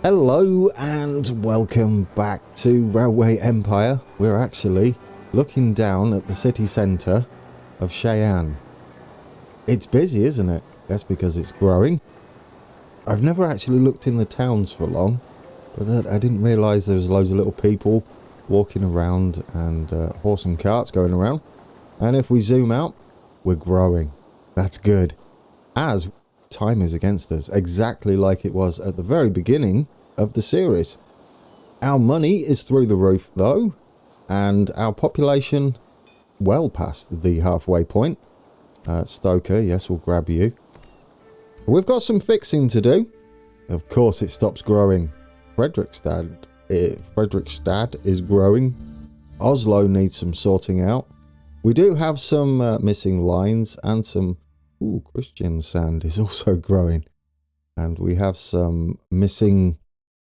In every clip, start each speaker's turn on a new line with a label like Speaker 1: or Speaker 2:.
Speaker 1: Hello and welcome back to Railway Empire. We're actually looking down at the city centre of Cheyenne. It's busy, isn't it? That's because it's growing. I've never actually looked in the towns for long, but I didn't realise there was loads of little people walking around and horse and carts going around. And if we zoom out, we're growing. That's good. As time is against us, exactly like it was at the very beginning of the series. Our money is through the roof though, and our population well past the halfway point. Stoker, yes, we'll grab you. We've got some fixing to do. Of course it stops growing. Fredrikstad is growing. Oslo needs some sorting out. We do have some missing lines and some... Ooh, Christian sand is also growing. And we have some missing...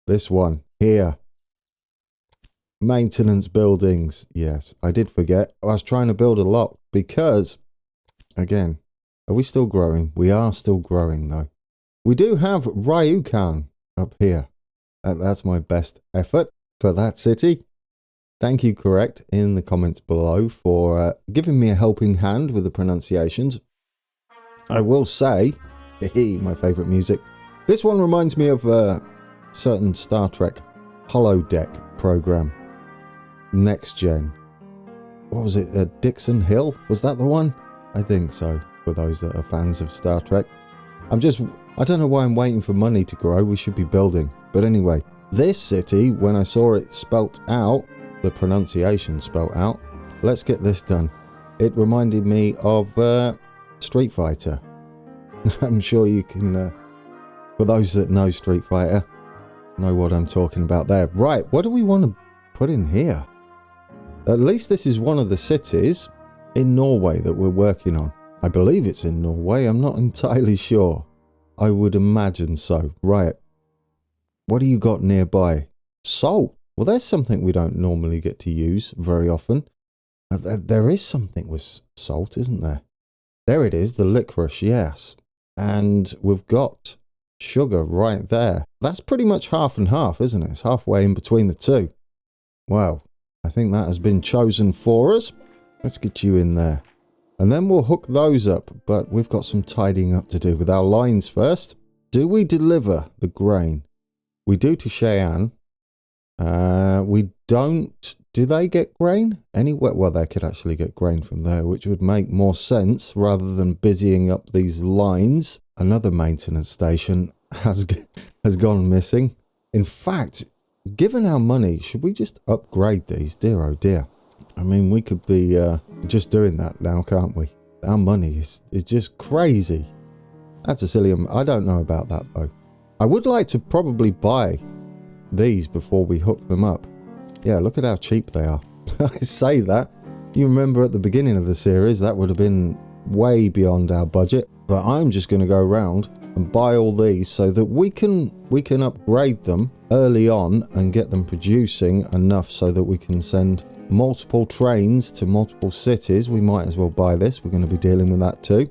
Speaker 1: This one here. Maintenance buildings. Yes, I did forget. I was trying to build a lot because, again, are we still growing? We are still growing though. We do have Ryukan up here. And that's my best effort for that city. Thank you, Correct, in the comments below for giving me a helping hand with the pronunciations. I will say, my favourite music. This one reminds me of a certain Star Trek holodeck program. Next Gen. What was it? Dixon Hill? Was that the one? I think so, for those that are fans of Star Trek. I don't know why I'm waiting for money to grow. We should be building. But anyway, this city, when I saw it spelt out, the pronunciation spelt out, let's get this done. It reminded me of Street Fighter. I'm sure you can, for those that know Street Fighter, know what I'm talking about there. Right, what do we want to put in here? At least this is one of the cities in Norway that we're working on. I believe it's in Norway. I'm not entirely sure. I would imagine so. Right. What do you got nearby? Salt. Well, there's something we don't normally get to use very often. There is something with salt, isn't there? There it is, the licorice, yes. And we've got sugar right there. That's pretty much half and half, isn't it? It's halfway in between the two. Well, I think that has been chosen for us. Let's get you in there. And then we'll hook those up. But we've got some tidying up to do with our lines first. Do we deliver the grain? We do to Cheyenne. We don't. Do they get grain? Anywhere? Well, they could actually get grain from there, which would make more sense rather than busying up these lines. Another maintenance station has gone missing. In fact, given our money, should we just upgrade these? Dear oh dear. I mean, we could be just doing that now, can't we? Our money is just crazy. That's a silly... I don't know about that, though. I would like to probably buy these before we hook them up. Yeah, look at how cheap they are. I say that. You remember at the beginning of the series, that would have been way beyond our budget. But I'm just going to go around and buy all these so that we can upgrade them early on and get them producing enough so that we can send multiple trains to multiple cities. We might as well buy this. We're going to be dealing with that too.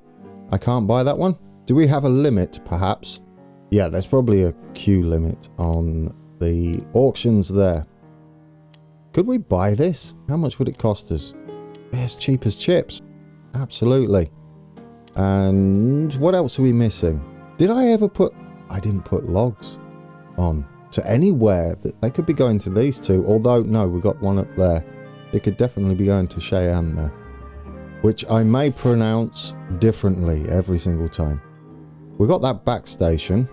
Speaker 1: I can't buy that one. Do we have a limit, perhaps? Yeah, there's probably a queue limit on the auctions there. Could we buy this? How much would it cost us? Yeah, it's cheap as chips. Absolutely. And what else are we missing? Did I ever put... I didn't put logs on to anywhere that they could be going to these two. Although, no, we got one up there. It could definitely be going to Cheyenne there. Which I may pronounce differently every single time. We got that back station.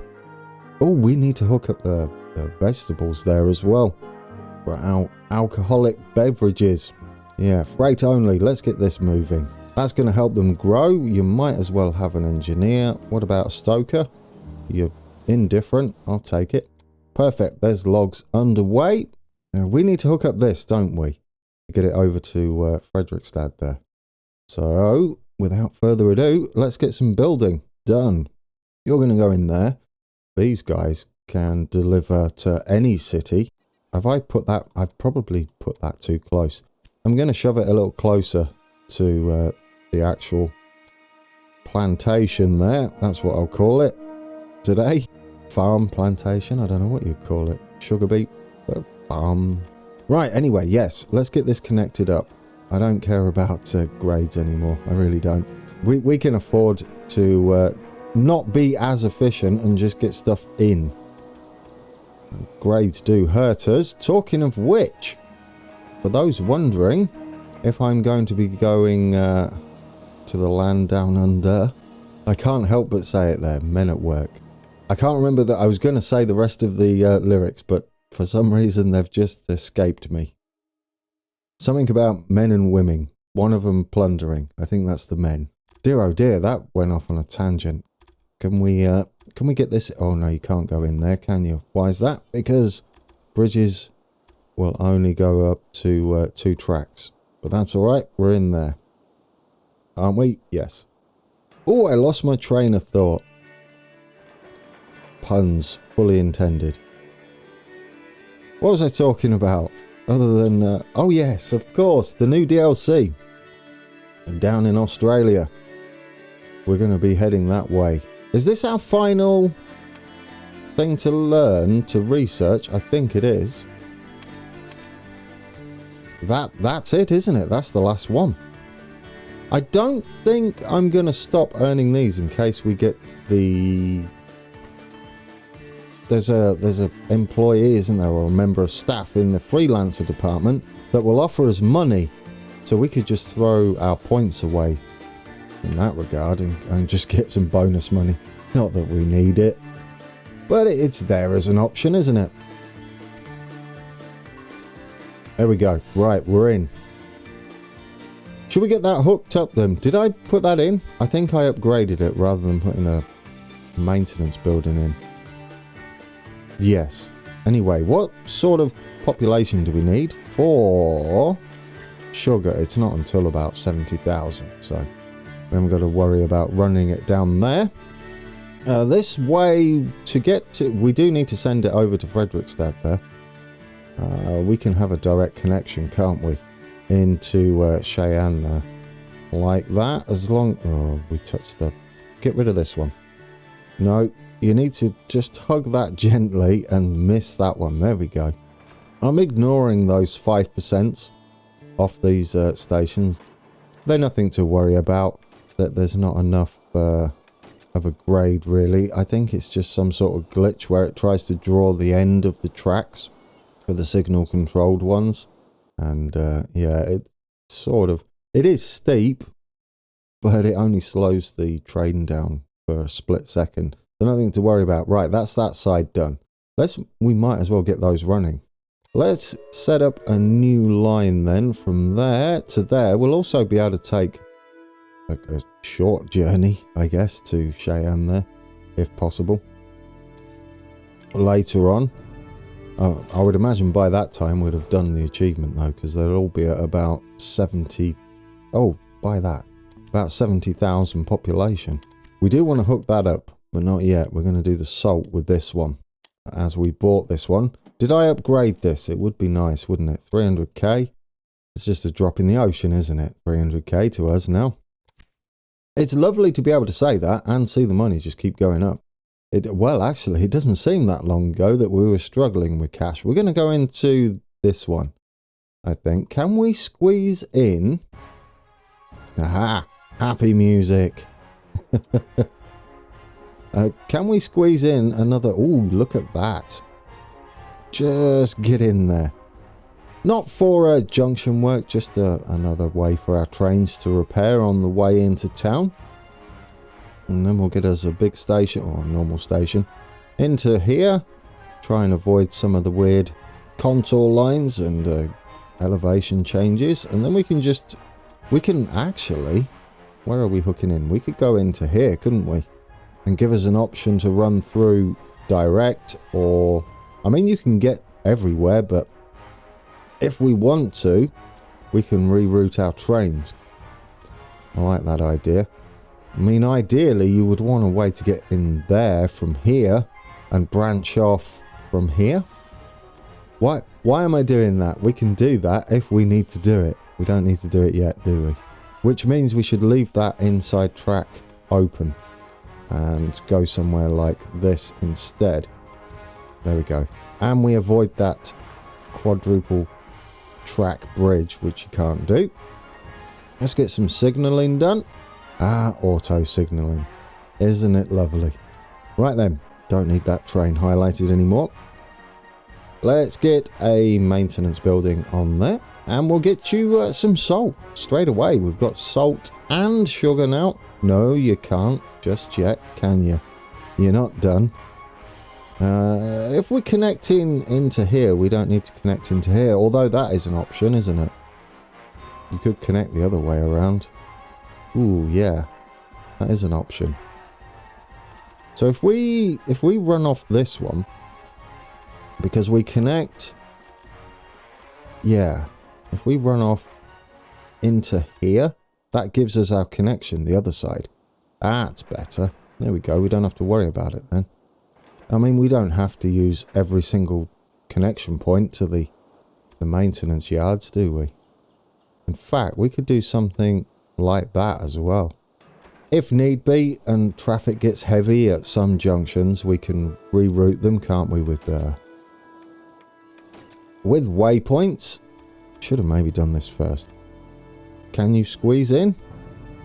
Speaker 1: Oh, we need to hook up the vegetables there as well. For our alcoholic beverages. Yeah, freight only. Let's get this moving. That's going to help them grow. You might as well have an engineer. What about a stoker? You're indifferent. I'll take it. Perfect. There's logs underway. Now, we need to hook up this, don't we? To get it over to Fredrikstad there. So, without further ado, let's get some building done. You're going to go in there. These guys can deliver to any city. Have I put that? I've probably put that too close. I'm going to shove it a little closer to the actual plantation there. That's what I'll call it today. farm, plantation, I don't know what you'd call it. Sugar beet farm. Right, anyway, yes, let's get this connected up. I don't care about grades anymore. I really don't. We can afford to not be as efficient and just get stuff in. Grades do hurt us. Talking of which, for those wondering if I'm going to be going to the land down under, I can't help but say it there, men at work. I can't remember that I was going to say the rest of the lyrics, but for some reason they've just escaped me. Something about men and women. One of them plundering. I think that's the men. Dear oh dear, that went off on a tangent. Can we get this? Oh no, you can't go in there, can you? Why is that? Because bridges will only go up to 2 tracks. But that's alright, we're in there. Aren't we? Yes. Oh, I lost my train of thought. Puns, fully intended. What was I talking about? Other than, oh yes, of course, the new DLC. Down in Australia. We're going to be heading that way. Is this our final thing to learn, to research? I think it is. That's it, isn't it? That's the last one. I don't think I'm going to stop earning these in case we get the... There's a employee, isn't there, or a member of staff in the freelancer department that will offer us money, so we could just throw our points away in that regard and just get some bonus money. Not that we need it, but it's there as an option, isn't it? There we go. Right, we're in. Should we get that hooked up then? Did I put that in? I think I upgraded it rather than putting a maintenance building in. Yes. Anyway, what sort of population do we need for sugar? It's not until about 70,000, so we haven't got to worry about running it down there. This way, to get to... We do need to send it over to Fredrikstad there. We can have a direct connection, can't we? Into Cheyenne there. Like that, as long... Oh, we touched the... Get rid of this one. No. You need to just hug that gently and miss that one. There we go. I'm ignoring those 5% off these stations. They're nothing to worry about. That there's not enough of a grade, really. I think it's just some sort of glitch where it tries to draw the end of the tracks for the signal controlled ones. And yeah, it sort of... It is steep, but it only slows the train down for a split second. So nothing to worry about. Right, that's that side done. We might as well get those running. Let's set up a new line then from there to there. We'll also be able to take a short journey, I guess, to Cheyenne there, if possible. Later on. I would imagine by that time we'd have done the achievement though, because they'll all be at about 70... Oh, by that. About 70,000 population. We do want to hook that up. But not yet. We're going to do the salt with this one. As we bought this one. Did I upgrade this? It would be nice, wouldn't it? 300k. It's just a drop in the ocean, isn't it? 300k to us now. It's lovely to be able to say that and see the money just keep going up. Well, actually, it doesn't seem that long ago that we were struggling with cash. We're going to go into this one, I think. Can we squeeze in... Aha! Happy music. Can we squeeze in another... Ooh, look at that. Just get in there. Not for junction work, just another way for our trains to repair on the way into town. And then we'll get us a big station, or a normal station, into here. Try and avoid some of the weird contour lines and elevation changes. And then we can just... We can actually... Where are we hooking in? We could go into here, couldn't we? And give us an option to run through direct, or... I mean, you can get everywhere, but if we want to, we can reroute our trains. I like that idea. I mean, ideally, you would want a way to get in there from here and branch off from here. Why am I doing that? We can do that if we need to do it. We don't need to do it yet, do we? Which means we should leave that inside track open. and go somewhere like this instead. There we go. And we avoid that quadruple track bridge, which you can't do. Let's get some signalling done. Auto signalling. Isn't it lovely? Right then, don't need that train highlighted anymore. Let's get a maintenance building on there, and we'll get you some salt straight away. We've got salt and sugar now. No, you can't just yet, can you? You're not done. If we're connecting into here, we don't need to connect into here, although that is an option, isn't it? You could connect the other way around. Ooh, yeah, that is an option. So if we run off this one, because we connect, yeah, if we run off into here, that gives us our connection, the other side. That's better. There we go. We don't have to worry about it then. I mean, we don't have to use every single connection point to the maintenance yards, do we? In fact, we could do something like that as well. If need be, and traffic gets heavy at some junctions, we can reroute them, can't we, with waypoints? Should have maybe done this first. Can you squeeze in?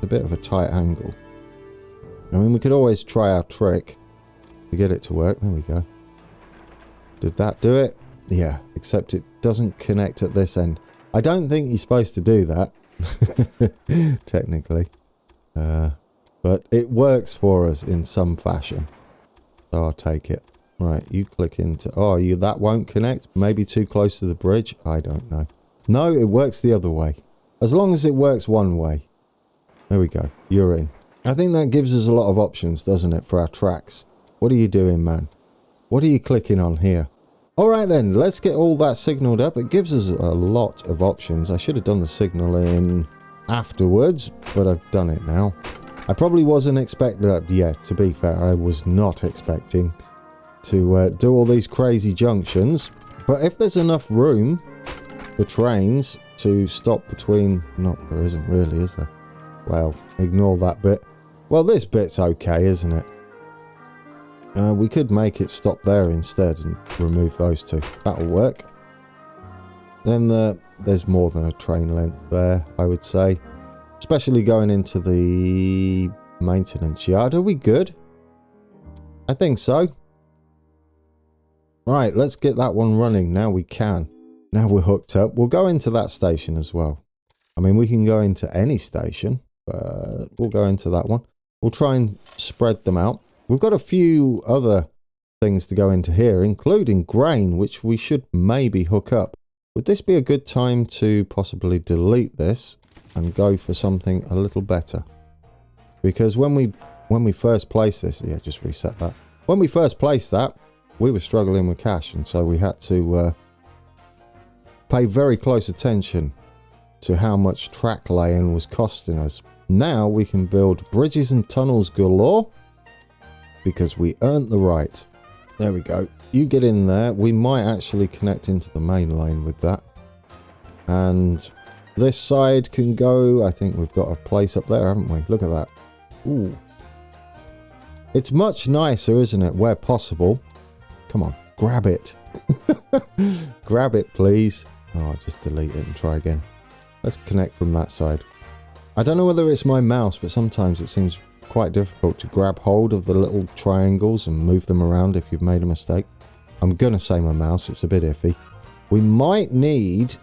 Speaker 1: A bit of a tight angle. I mean, we could always try our trick to get it to work. There we go. Did that do it? Yeah, except it doesn't connect at this end. I don't think you're supposed to do that, technically. But it works for us in some fashion. So I'll take it. Right, you click into... Oh, that won't connect? Maybe too close to the bridge? I don't know. No, it works the other way. As long as it works one way. There we go. You're in. I think that gives us a lot of options, doesn't it, for our tracks? What are you doing, man? What are you clicking on here? Alright then, let's get all that signalled up. It gives us a lot of options. I should have done the signalling afterwards, but I've done it now. I probably wasn't expecting... yeah, to be fair, I was not expecting to do all these crazy junctions. But if there's enough room for trains to stop between... Not, there isn't really, is there? Well, ignore that bit. Well, this bit's okay, isn't it? We could make it stop there instead and remove those two. That'll work. Then there's more than a train length there, I would say. Especially going into the maintenance yard. Are we good? I think so. Right, let's get that one running. Now we can. Now we're hooked up. We'll go into that station as well. I mean, we can go into any station, but we'll go into that one. We'll try and spread them out. We've got a few other things to go into here, including grain, which we should maybe hook up. Would this be a good time to possibly delete this and go for something a little better? Because when we first placed this, yeah, just reset that. When we first placed that, we were struggling with cash, and so we had to pay very close attention to how much track laying was costing us. Now we can build bridges and tunnels galore because we earned the right. There we go. You get in there. We might actually connect into the main line with that. And this side can go. I think we've got a place up there, haven't we? Look at that. Ooh. It's much nicer, isn't it, where possible. Come on, grab it. Grab it, please. Oh, I'll just delete it and try again. Let's connect from that side. I don't know whether it's my mouse, but sometimes it seems quite difficult to grab hold of the little triangles and move them around if you've made a mistake. I'm going to say my mouse, it's a bit iffy. We might need...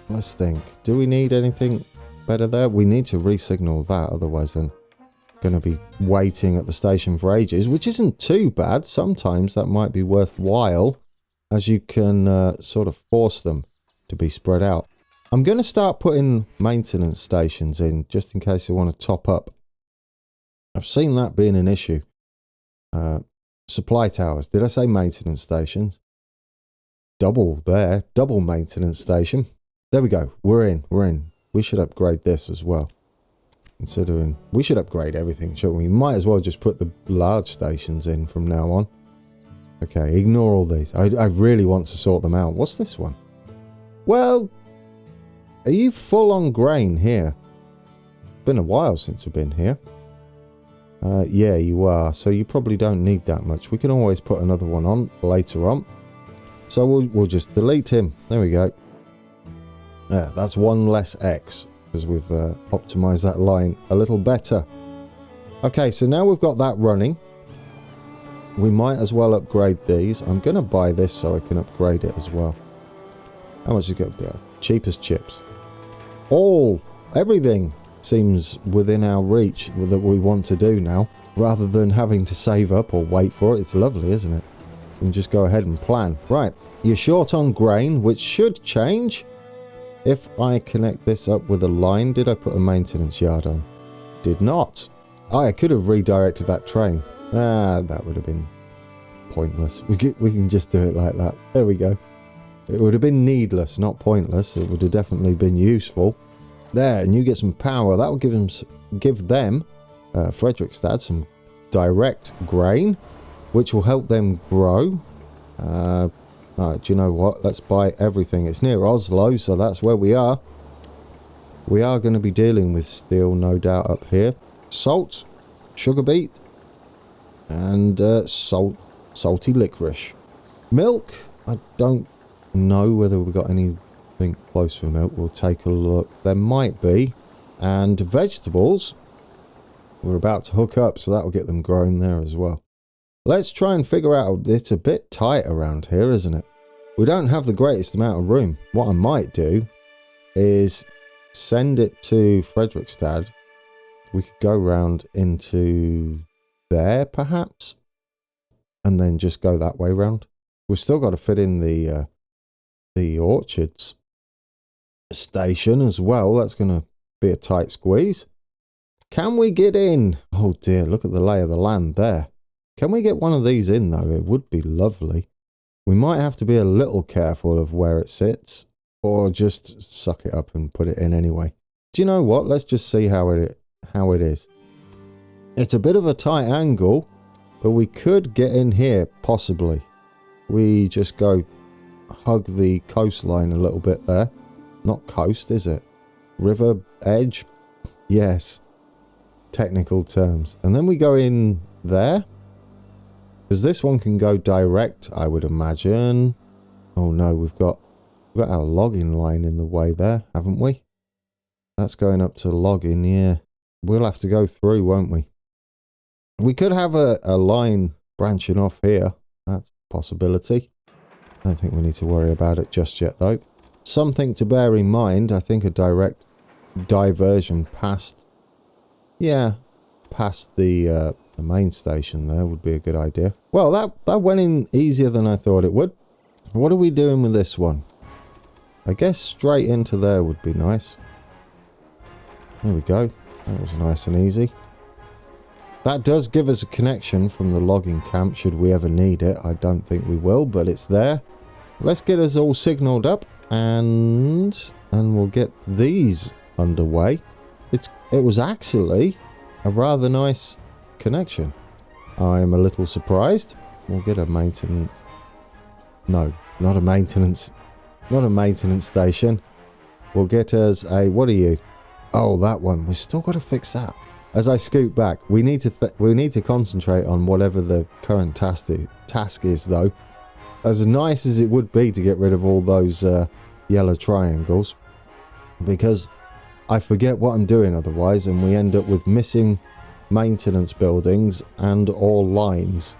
Speaker 1: Let's think. Do we need anything better there? We need to re-signal that, otherwise then going to be waiting at the station for ages, which isn't too bad. Sometimes that might be worthwhile, as you can sort of force them to be spread out. I'm going to start putting maintenance stations in, just in case I want to top up. I've seen that being an issue. Supply towers. Did I say maintenance stations? Double there. Double maintenance station. There we go. We're in. We're in. We should upgrade this as well. Considering we should upgrade everything, shouldn't we? Might as well just put the large stations in from now on. Okay, ignore all these. I really want to sort them out. What's this one? Well, are you full on grain here? Been a while since I've been here. Yeah, you are. So you probably don't need that much. We can always put another one on later on. So we'll just delete him. There we go. Yeah, that's one less X because we've optimized that line a little better. Okay, so now we've got that running. We might as well upgrade these. I'm going to buy this so I can upgrade it as well. How much is it going to be? Cheap as chips. Everything seems within our reach that we want to do now, rather than having to save up or wait for it. It's lovely, isn't it? We can just go ahead and plan. Right, you're short on grain, which should change if I connect this up with a line. Did I put a maintenance yard on? Did not. I could have redirected that train. That would have been pointless. We can just do it like that. There we go. It would have been needless, not pointless. It would have definitely been useful. There, and you get some power. That will give them Fredrikstad some direct grain, which will help them grow. Do you know what? Let's buy everything. It's near Oslo, so that's where we are. We are going to be dealing with steel, no doubt, up here. Salt, sugar beet, and salty licorice. Milk, I don't know whether we've got anything close for milk. We'll take a look. There might be. And vegetables, we're about to hook up, so that will get them growing there as well. Let's try and figure out, it's a bit tight around here, isn't it? We don't have the greatest amount of room. What I might do is send it to Fredrikstad. We could go round into there, perhaps, and then just go that way round. We've still got to fit in the orchards station as well. That's going to be a tight squeeze. Can we get in? Oh dear, look at the lay of the land there. Can we get one of these in though? It would be lovely. We might have to be a little careful of where it sits, or just suck it up and put it in anyway. Do you know what? Let's just see how it is. It's a bit of a tight angle, but we could get in here, possibly. We just go hug the coastline a little bit there. Not coast, is it? River edge? Yes. Technical terms. And then we go in there. Because this one can go direct, I would imagine. Oh no, we've got our logging line in the way there, haven't we? That's going up to logging, yeah. We'll have to go through, won't we? We could have a line branching off here. That's a possibility. I don't think we need to worry about it just yet, though. Something to bear in mind, I think a direct diversion past the main station there would be a good idea. Well, that went in easier than I thought it would. What are we doing with this one? I guess straight into there would be nice. There we go. That was nice and easy. That does give us a connection from the logging camp should we ever need it. I don't think we will, but it's there. Let's get us all signaled up and we'll get these underway. It was actually a rather nice connection. I'm a little surprised. We'll get a maintenance... No, not a maintenance station. We'll get us a... What are you? Oh, that one. We've still got to fix that. As I scoot back, we need to concentrate on whatever the current task is, though. As nice as it would be to get rid of all those yellow triangles, because I forget what I'm doing otherwise, and we end up with missing maintenance buildings and all lines.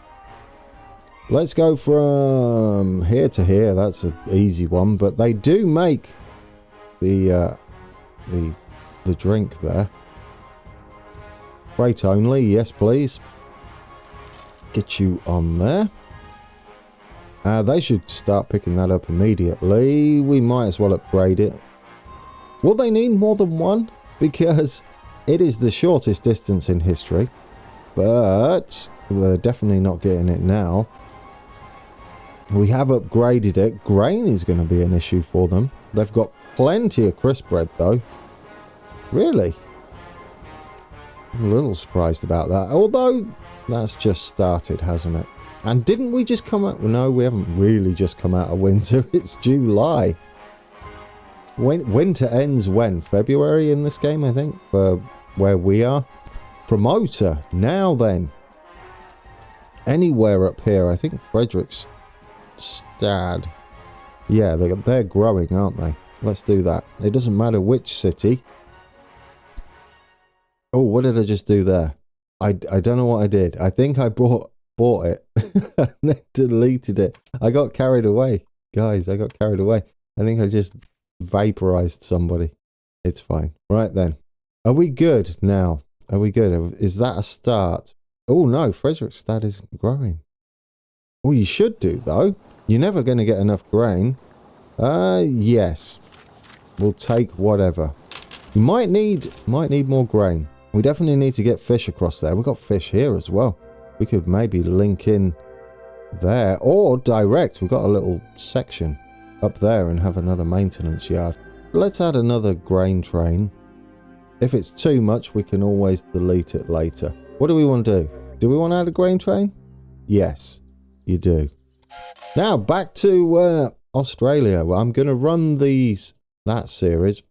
Speaker 1: Let's go from here to here. That's an easy one, but they do make the drink there. Freight only, yes please. Get you on there. They should start picking that up immediately. We might as well upgrade it. Will they need more than one? Because it is the shortest distance in history. But they're definitely not getting it now. We have upgraded it. Grain is going to be an issue for them. They've got plenty of crisp bread though. Really? I'm a little surprised about that. Although, that's just started, hasn't it? And didn't we just come out... No, we haven't really just come out of winter. It's July. Winter ends when? February in this game, I think, for where we are. promoter. Now then. Anywhere up here. I think Frederickstad. Yeah, they're growing, aren't they? Let's do that. It doesn't matter which city. Oh, what did I just do there? I don't know what I did. I think I bought it and then deleted it. I got carried away. Guys, I got carried away. I think I just vaporized somebody. It's fine. Right then. Are we good now? Are we good? Is that a start? Oh no, Frederickstad is growing. Oh, you should do though. You're never going to get enough grain. Yes. We'll take whatever. You might need more grain. We definitely need to get fish across there. We've got fish here as well. We could maybe link in there or direct. We've got a little section up there and have another maintenance yard. Let's add another grain train. If it's too much, we can always delete it later. What do we want to do? Do we want to add a grain train? Yes, you do. Now back to Australia. Well, I'm going to run that series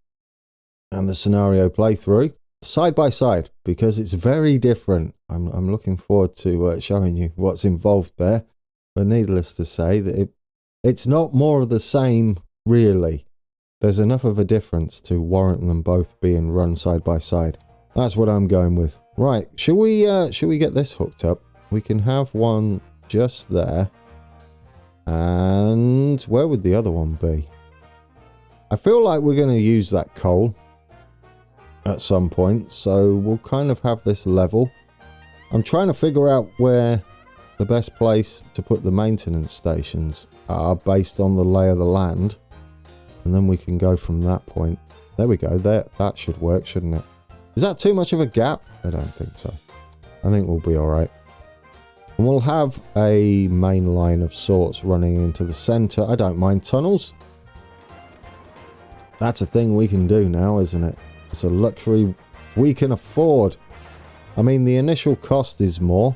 Speaker 1: and the scenario playthrough side by side because it's very different. I'm looking forward to showing you what's involved there. But needless to say that it's not more of the same really. There's enough of a difference to warrant them both being run side by side. That's what I'm going with. Right, should we get this hooked up? We can have one just there. And where would the other one be? I feel like we're going to use that coal at some point, so we'll kind of have this level. I'm trying to figure out where the best place to put the maintenance stations are based on the lay of the land, and then we can go from that point. There we go. That should work, shouldn't it? Is that too much of a gap? I don't think so. I think we'll be all right. And we'll have a main line of sorts running into the center. I don't mind tunnels. That's a thing we can do now, isn't it? It's a luxury we can afford. I mean, the initial cost is more,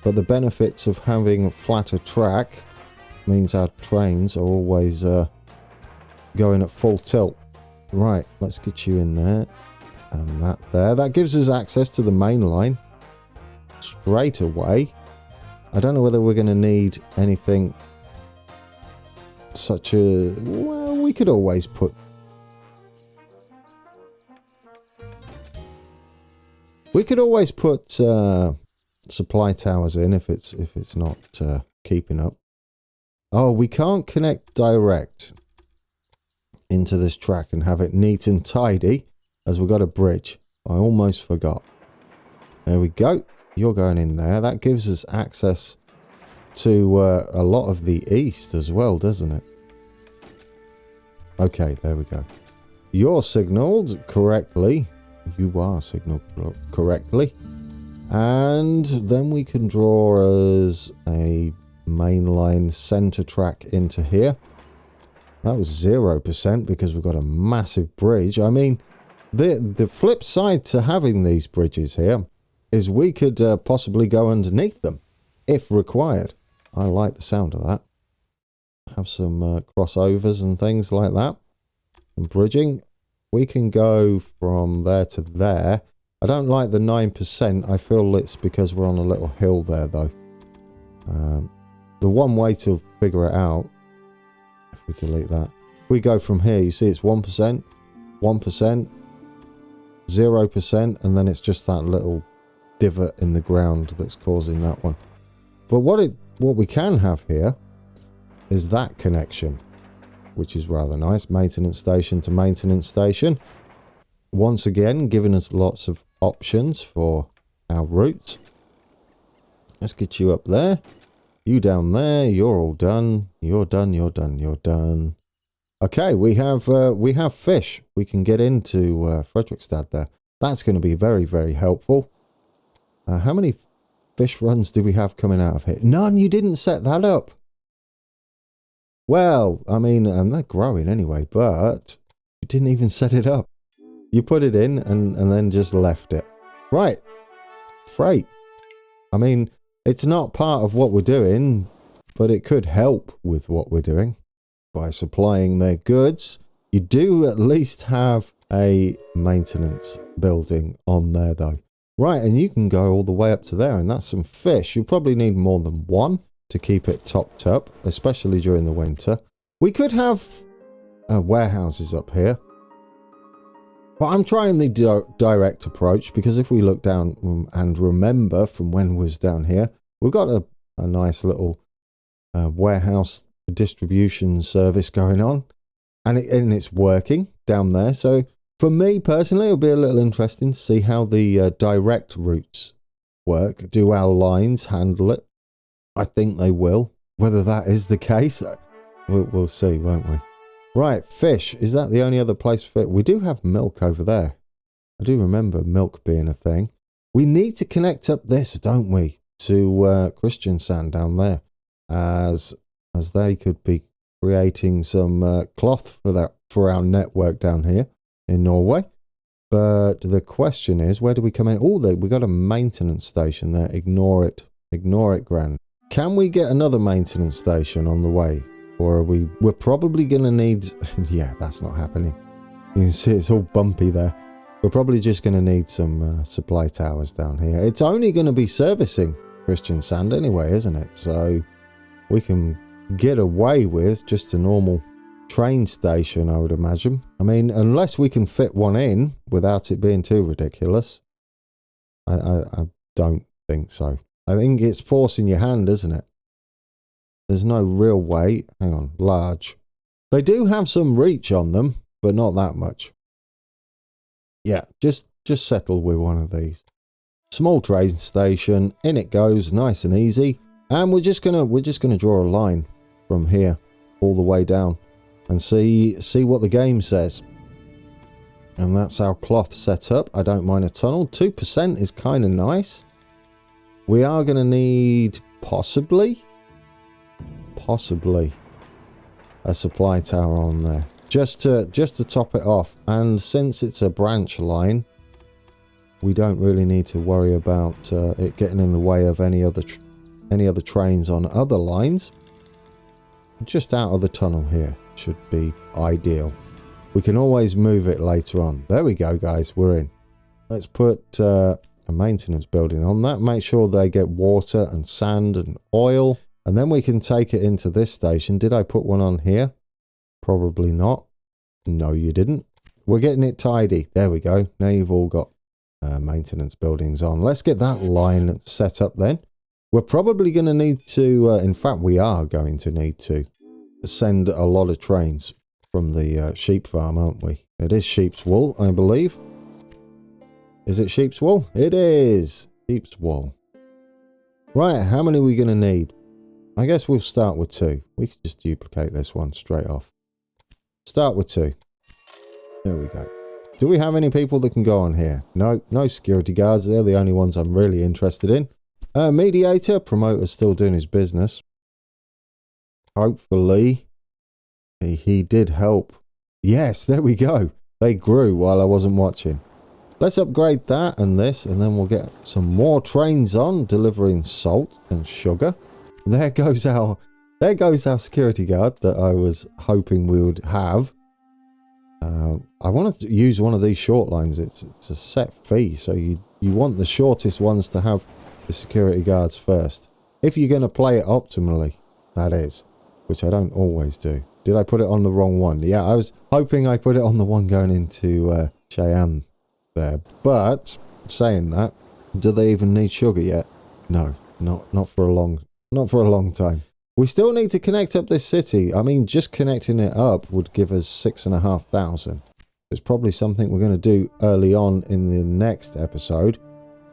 Speaker 1: but the benefits of having a flatter track means our trains are always going at full tilt. Right, let's get you in there. And that there. That gives us access to the main line straight away. I don't know whether we're going to need anything such a... Well, we could always put... We could always put supply towers in if it's not keeping up. Oh, we can't connect direct into this track and have it neat and tidy as we've got a bridge. I almost forgot. There we go. You're going in there. That gives us access to a lot of the east as well, doesn't it? Okay, there we go. You're signalled correctly. You are signalled correctly. And then we can draw as a mainline centre track into here. That was 0% because we've got a massive bridge. I mean, the flip side to having these bridges here is we could possibly go underneath them if required. I like the sound of that. Have some crossovers and things like that. And bridging. We can go from there to there. I don't like the 9%. I feel it's because we're on a little hill there, though. The one way to figure it out, if we delete that, we go from here. You see it's 1%, 1%, 0%, and then it's just that little divot in the ground that's causing that one. But what we can have here is that connection, which is rather nice. Maintenance station to maintenance station. Once again, giving us lots of options for our routes. Let's get you up there. You down there. You're all done. You're done. You're done. You're done. Okay, we have fish. We can get into Frederickstad there. That's going to be very, very helpful. How many fish runs do we have coming out of here? None. You didn't set that up. Well, I mean, and they're growing anyway, but you didn't even set it up. You put it in and then just left it. Right. Freight. I mean, it's not part of what we're doing, but it could help with what we're doing by supplying their goods. You do at least have a maintenance building on there, though. Right, and you can go all the way up to there, and that's some fish. You probably need more than one to keep it topped up, especially during the winter. We could have warehouses up here. But I'm trying the direct approach, because if we look down and remember from when we was down here, we've got a nice little warehouse distribution service going on, and it's working down there. So for me personally, it'll be a little interesting to see how the direct routes work. Do our lines handle it? I think they will. Whether that is the case, we'll see, won't we? Right, fish. Is that the only other place for it? We do have milk over there. I do remember milk being a thing. We need to connect up this, don't we, to Christian Sand down there, as they could be creating some cloth for our network down here in Norway. But the question is, where do we come in? Oh, we got a maintenance station there. Ignore it, Gran. Can we get another maintenance station on the way? Or we're probably going to need... Yeah, that's not happening. You can see it's all bumpy there. We're probably just going to need some supply towers down here. It's only going to be servicing Christian Sand anyway, isn't it? So we can get away with just a normal train station, I would imagine. I mean, unless we can fit one in without it being too ridiculous. I don't think so. I think it's forcing your hand, isn't it? There's no real weight. Hang on, large. They do have some reach on them, but not that much. Yeah, just settle with one of these. Small train station, in it goes, nice and easy. And we're just gonna draw a line from here all the way down and see what the game says. And that's our cloth set up. I don't mind a tunnel. 2% is kind of nice. We are gonna need possibly a supply tower on there, just to top it off. And since it's a branch line, we don't really need to worry about it getting in the way of any other trains on other lines. Just out of the tunnel here should be ideal. We can always move it later on. There we go, guys, we're in. Let's put a maintenance building on that. Make sure they get water and sand and oil. And then we can take it into this station. Did I put one on here? Probably not. No, you didn't. We're getting it tidy. There we go. Now you've all got maintenance buildings on. Let's get that line set up then. We're probably going to need to, in fact, we are going to need to send a lot of trains from the sheep farm, aren't we? It is sheep's wool, I believe. Is it sheep's wool? It is. Sheep's wool. Right, how many are we going to need? I guess we'll start with 2. We could just duplicate this one straight off. Start with 2. There we go. Do we have any people that can go on here? No, no security guards. They're the only ones I'm really interested in. Mediator, promoter's still doing his business. Hopefully, he did help. Yes, there we go. They grew while I wasn't watching. Let's upgrade that and this, and then we'll get some more trains on, delivering salt and sugar. There goes our security guard that I was hoping we would have. I wanted to use one of these short lines. It's a set fee, so you want the shortest ones to have the security guards first. If you're going to play it optimally, that is, which I don't always do. Did I put it on the wrong one? Yeah, I was hoping I put it on the one going into Cheyenne there. But saying that, do they even need sugar yet? No, not for a long time. We still need to connect up this city. I mean, just connecting it up would give us 6,500. It's probably something we're going to do early on in the next episode,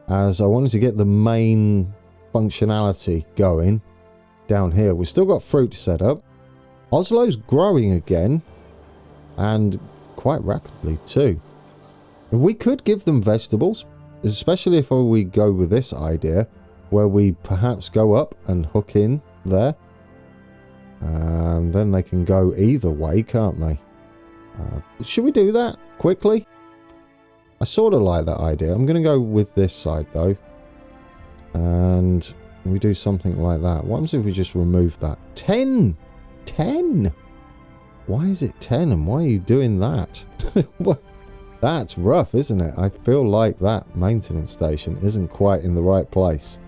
Speaker 1: as I wanted to get the main functionality going down here. We've still got fruit set up. Oslo's growing again, and quite rapidly too. We could give them vegetables, especially if we go with this idea, where we perhaps go up and hook in there. And then they can go either way, can't they? Should we do that quickly? I sort of like that idea. I'm going to go with this side though. And we do something like that. What happens if we just remove that? 10! 10! Why is it 10 and why are you doing that? That's rough, isn't it? I feel like that maintenance station isn't quite in the right place.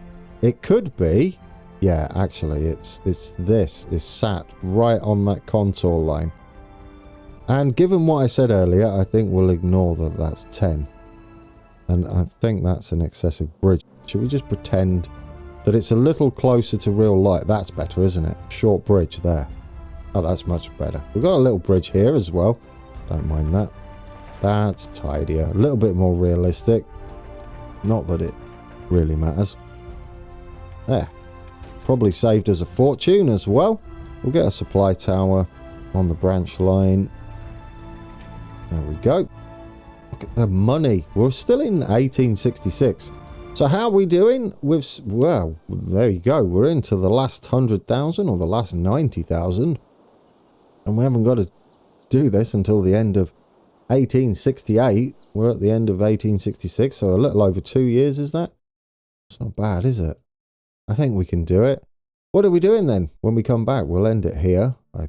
Speaker 1: It could be. Yeah, actually, it's this is sat right on that contour line. And given what I said earlier, I think we'll ignore that that's 10. And I think that's an excessive bridge. Should we just pretend that it's a little closer to real light? That's better, isn't it? Short bridge there. Oh, that's much better. We've got a little bridge here as well. Don't mind that. That's tidier. A little bit more realistic. Not that it really matters. There. Probably saved us a fortune as well. We'll get a supply tower on the branch line. There we go. Look at the money. We're still in 1866. So how are we doing? Well, there you go. We're into the last 100,000 or the last 90,000. And we haven't got to do this until the end of 1868. We're at the end of 1866, so a little over 2 years, is that? It's not bad, is it? I think we can do it. What are we doing then? When we come back, we'll end it here, I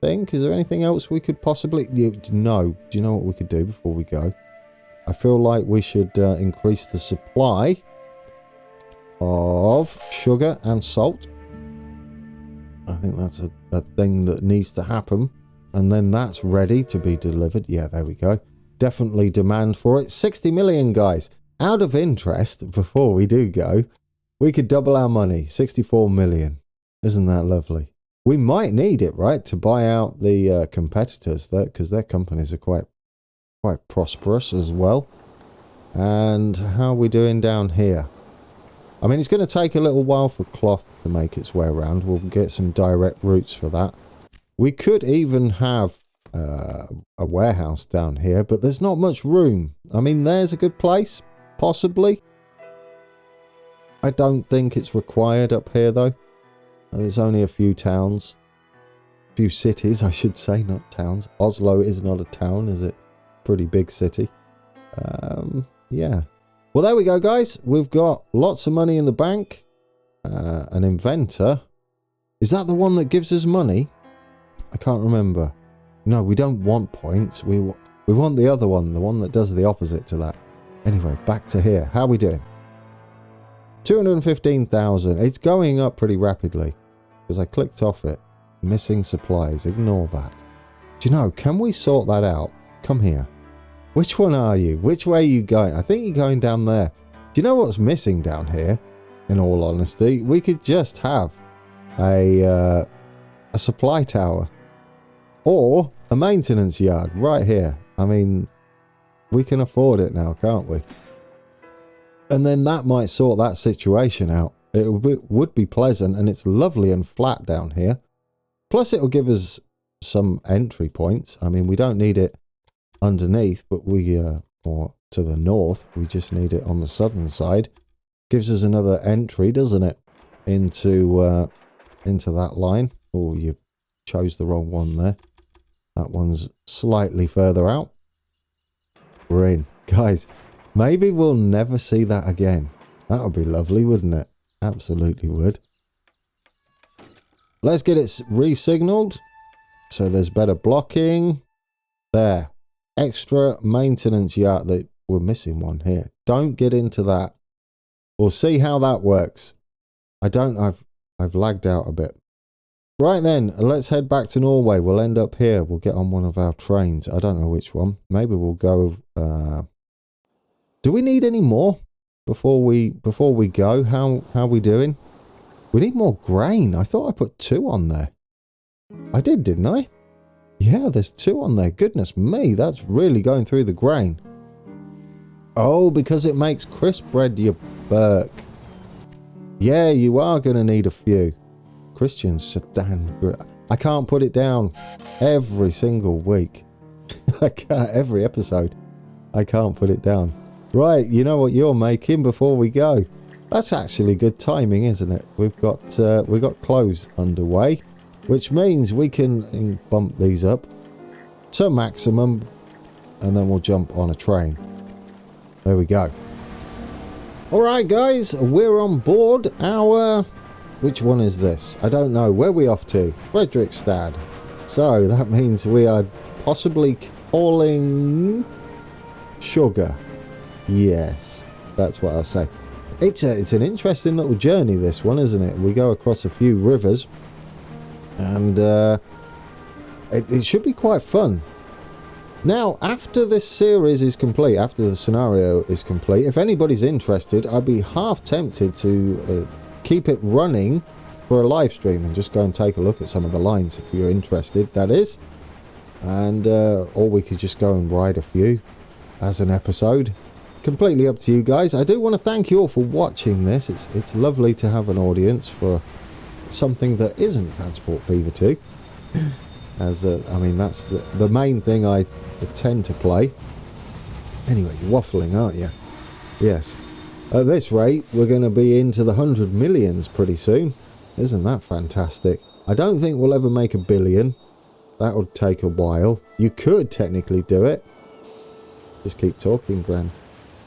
Speaker 1: think. Is there anything else we could possibly... No. Do you know what we could do before we go? I feel like we should increase the supply of sugar and salt. I think that's a thing that needs to happen. And then that's ready to be delivered. Yeah, there we go. Definitely demand for it. 60 million, guys. Out of interest, before we do go, we could double our money. 64 million. Isn't that lovely? We might need it, right, to buy out the competitors, because their companies are quite prosperous as well. And how are we doing down here? I mean, it's going to take a little while for cloth to make its way around. We'll get some direct routes for that. We could even have a warehouse down here, but there's not much room. I mean, there's a good place, possibly. I don't think it's required up here, though. There's only a few towns. A few cities, I should say, not towns. Oslo is not a town, is it? Pretty big city. Yeah. Well, there we go, guys. We've got lots of money in the bank. An inventor. Is that the one that gives us money? I can't remember. No, we don't want points. We want the other one, the one that does the opposite to that. Anyway, back to here. How are we doing? 215,000. It's going up pretty rapidly because I clicked off it. Missing supplies. Ignore that. Do you know, can we sort that out? Come here. Which one are you? Which way are you going? I think you're going down there. Do you know what's missing down here? In all honesty, we could just have a supply tower. Or a maintenance yard right here. I mean, we can afford it now, can't we? And then that might sort that situation out. It would be pleasant, and it's lovely and flat down here. Plus, it'll give us some entry points. I mean, we don't need it underneath, but or to the north. We just need it on the southern side. Gives us another entry, doesn't it? Into that line. Oh, you chose the wrong one there. That one's slightly further out. We're in. Guys, maybe we'll never see that again. That would be lovely, wouldn't it? Absolutely would. Let's get it re-signaled. So there's better blocking. There. Extra maintenance yard. We're missing one here. Don't get into that. We'll see how that works. I've lagged out a bit. Right then, let's head back to Norway. We'll end up here. We'll get on one of our trains. I don't know which one. Maybe we'll go... Do we need any more before we go? How are we doing? We need more grain. I thought I put 2 on there. I did, didn't I? Yeah, there's 2 on there. Goodness me, that's really going through the grain. Oh, because it makes crisp bread, you Burke. Yeah, you are going to need a few. Christian sedan. I can't put it down every single week. I can't, every episode. I can't put it down. Right, you know what you're making before we go. That's actually good timing, isn't it? We've got clothes underway, which means we can bump these up to maximum, and then we'll jump on a train. There we go. All right, guys, we're on board our... Which one is this? I don't know. Where are we off to? Fredrikstad. So that means we are possibly calling... Sugar. Yes, that's what I'll say. It's an interesting little journey, this one, isn't it? We go across a few rivers, and it should be quite fun. Now, after this series is complete, after the scenario is complete, if anybody's interested, I'd be half tempted to keep it running for a live stream and just go and take a look at some of the lines if you're interested, that is. And or we could just go and ride a few as an episode. Completely up to you guys. I do want to thank you all for watching this. It's lovely to have an audience for something that isn't Transport Fever 2. As I mean, that's the main thing I tend to play. Anyway, you're waffling, aren't you? Yes. At this rate, we're going to be into the 100 millions pretty soon. Isn't that fantastic? I don't think we'll ever make 1 billion. That would take a while. You could technically do it. Just keep talking, Gran.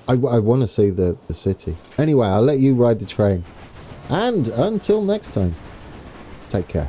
Speaker 1: I want to see the city. Anyway, I'll let you ride the train. And until next time, take care.